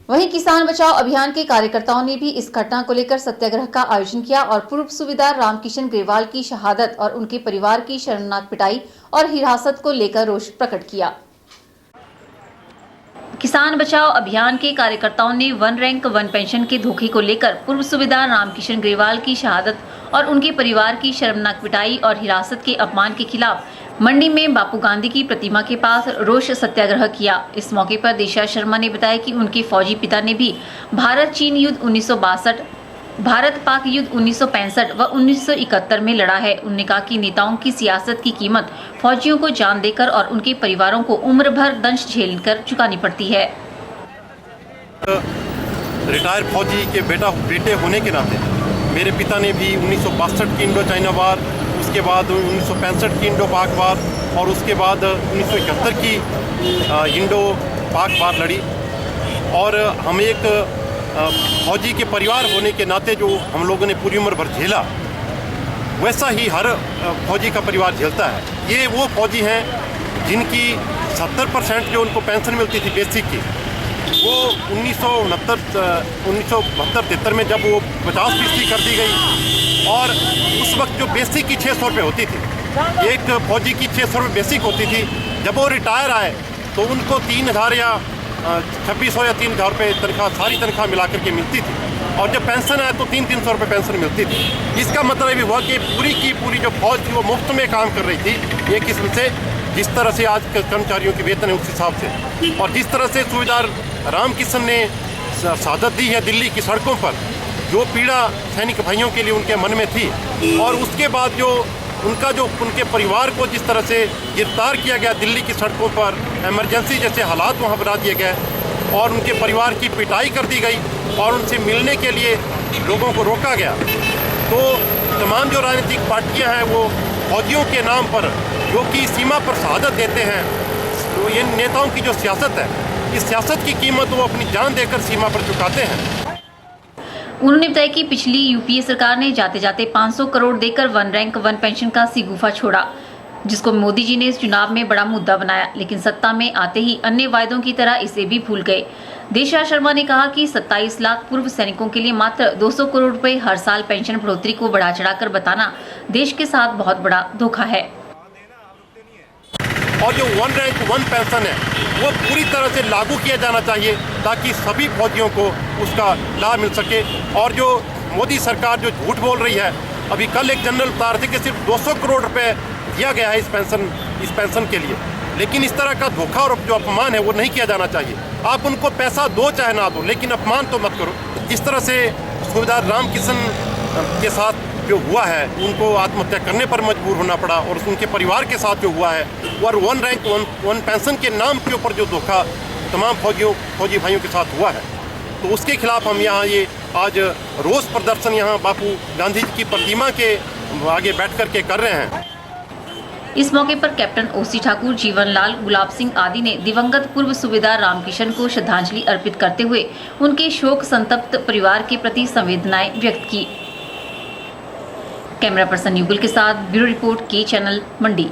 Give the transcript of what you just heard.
वहीं किसान बचाओ अभियान के कार्यकर्ताओं ने भी इस घटना को लेकर सत्याग्रह का आयोजन किया और पूर्व सूबेदार रामकिशन ग्रेवाल की शहादत और उनके परिवार की शर्मनाक पिटाई और हिरासत को लेकर रोष प्रकट किया। किसान बचाओ अभियान के कार्यकर्ताओं ने वन रैंक वन पेंशन के धोखे को लेकर पूर्व सूबेदार रामकिशन ग्रेवाल की शहादत और उनके परिवार की शर्मनाक पिटाई और हिरासत के अपमान के खिलाफ मंडी में बापू गांधी की प्रतिमा के पास रोष सत्याग्रह किया। इस मौके पर दिशा शर्मा ने बताया कि उनके फौजी पिता ने भी भारत चीन युद्ध 1962, भारत पाक युद्ध 1965 व 1971 में लड़ा है। उन्होंने कहा कि नेताओं की सियासत की कीमत फौजियों को जान देकर और उनके परिवारों को उम्र भर दंश झेलकर चुकानी पड़ती है। रिटायर फौजी के बेटे होने के नाते मेरे पिता ने भी 1962 की इंडो चाइना वार, उसके बाद 1965 की इंडो पाक वार और उसके बाद 1971 की इंडो पाक वार लड़ी। और हम एक फौजी के परिवार होने के नाते जो हम लोगों ने पूरी उम्र भर झेला, वैसा ही हर फौजी का परिवार झेलता है। ये वो फौजी हैं जिनकी 70% जो उनको पेंशन मिलती थी बेसिक की, वो 1972-73 में जब वो 50% कर दी गई और उस वक्त जो बेसिक की 600 रुपये होती थी, एक फौजी की 600 रुपये बेसिक होती थी। जब वो रिटायर आए तो उनको 3000 या 2600 या 3000 रुपये तनख्वाह, सारी तनख्वाह मिला करके मिलती थी। और जब पेंशन आए तो 300-300 रुपये पेंशन मिलती थी। इसका मतलब ये हुआ कि पूरी की पूरी जो फौज थी वो मुफ्त में काम कर रही थी एक किस्म से, जिस तरह से आज कर्मचारियों के वेतन है उस हिसाब से। और जिस तरह से सूबेदार रामकिशन ने शहादत दी है दिल्ली की सड़कों पर, जो पीड़ा सैनिक भाइयों के लिए उनके मन में थी, और उसके बाद जो उनके परिवार को जिस तरह से गिरफ्तार किया गया दिल्ली की सड़कों पर, इमरजेंसी जैसे हालात वहाँ बना दिए गए और उनके परिवार की पिटाई कर दी गई और उनसे मिलने के लिए लोगों को रोका गया, तो तमाम जो राजनीतिक पार्टियां हैं वो फौजियों के नाम पर जो कि सीमा पर शहादत देते हैं, तो ये नेताओं की जो सियासत है, इस सियासत की कीमत वो अपनी जान देकर सीमा पर चुकाते हैं। उन्होंने बताया कि पिछली यूपीए सरकार ने जाते जाते 500 करोड़ देकर वन रैंक वन पेंशन का सिगुफा छोड़ा, जिसको मोदी जी ने इस चुनाव में बड़ा मुद्दा बनाया, लेकिन सत्ता में आते ही अन्य वायदों की तरह इसे भी भूल गए। दिशा शर्मा ने कहा कि 27 लाख पूर्व सैनिकों के लिए मात्र 200 करोड़ रुपए हर साल पेंशन बढ़ोतरी को बढ़ा चढ़ाकर बताना देश के साथ बहुत बड़ा धोखा है। और जो वन रैंक वन पेंशन है वो पूरी तरह से लागू किया जाना चाहिए ताकि सभी फौजियों को उसका लाभ मिल सके। और जो मोदी सरकार जो झूठ बोल रही है, अभी कल एक जनरल बता रहे थे कि सिर्फ 200 करोड़ रुपए दिया गया है इस पेंशन के लिए, लेकिन इस तरह का धोखा और जो अपमान है वो नहीं किया जाना चाहिए। आप उनको पैसा दो चाहे ना दो, लेकिन अपमान तो मत करो। जिस तरह से सूबेदार रामकिशन के साथ जो हुआ है, उनको आत्महत्या करने पर मजबूर होना पड़ा, और उनके परिवार के साथ जो हुआ है, और वन रैंक वन पेंशन के नाम के ऊपर जो धोखा तमाम फौजी भाइयों के साथ हुआ है, तो उसके खिलाफ हम यहाँ ये आज रोष प्रदर्शन यहाँ बापू गांधी जी की प्रतिमा के आगे बैठ कर के कर रहे हैं। इस मौके पर कैप्टन ओसी ठाकुर, जीवन लाल, गुलाब सिंह आदि ने दिवंगत पूर्व सूबेदार रामकिशन को श्रद्धांजलि अर्पित करते हुए उनके शोक संतप्त परिवार के प्रति संवेदनाएं व्यक्त की। कैमरा पर्सन युगल के साथ ब्यूरो रिपोर्ट के चैनल मंडी।